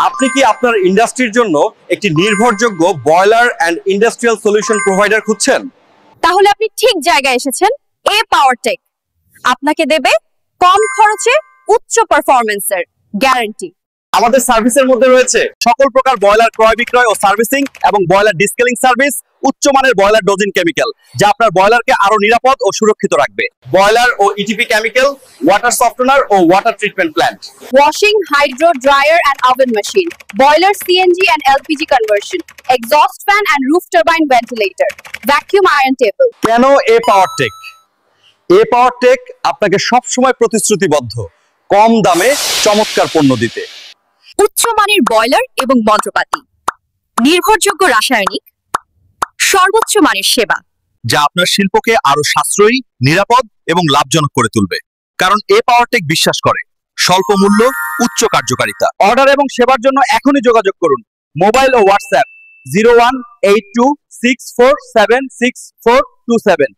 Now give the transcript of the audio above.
আপনি কি আপনার ইন্ডাস্ট্রির জন্য একটি নির্ভরযোগ্য boiler and industrial solution provider খুঁজছেন? তাহলে আপনি ঠিক জায়গায় এসেছেন। এ পাওয়ার টেক আপনাকে দেবে কম খরচে উচ্চ পারফরম্যান্সের গ্যারান্টি। আমাদের সার্ভিসের মধ্যে রয়েছে সকল প্রকার বয়লার ক্রয় বিক্রয় ও সার্ভিসিং এবং বয়লার ডিসকেলিং সার্ভিস, উচ্চমানের বয়লার ডোজিং কেমিক্যাল যা আপনার বয়লারকে আরো নিরাপদ ও সুরক্ষিত রাখবে। বয়লার ও ইটিপি কেমিক্যাল, ওয়াটার সফটনার ও water treatment plant, washing, hydro dryer and oven machine, boiler CNG and LPG conversion, exhaust fan and roof turbine ventilator, vacuum iron table. কেন এ পাওয়ার টেক? এ পাওয়ার টেক আপনাকে সবসময় প্রতিশ্রুতিবদ্ধ কম দামে চমৎকার পণ্য দিতে। উচ্চমানের বয়লার এবং যন্ত্রপাতি, নির্ভরযোগ্য রাসায়নিক, সর্বোচ্চ মানের সেবা যা আপনার শিল্পকে আরো সাশ্রয়ী, নিরাপদ এবং লাভজনক করে তুলবে। কারণ এ পাওয়ার টেক বিশ্বাস করে স্বল্প মূল্য, উচ্চ কার্যকারিতা। অর্ডার এবং সেবার জন্য এখনই যোগাযোগ করুন। মোবাইল ও হোয়াটসঅ্যাপ 018264764727।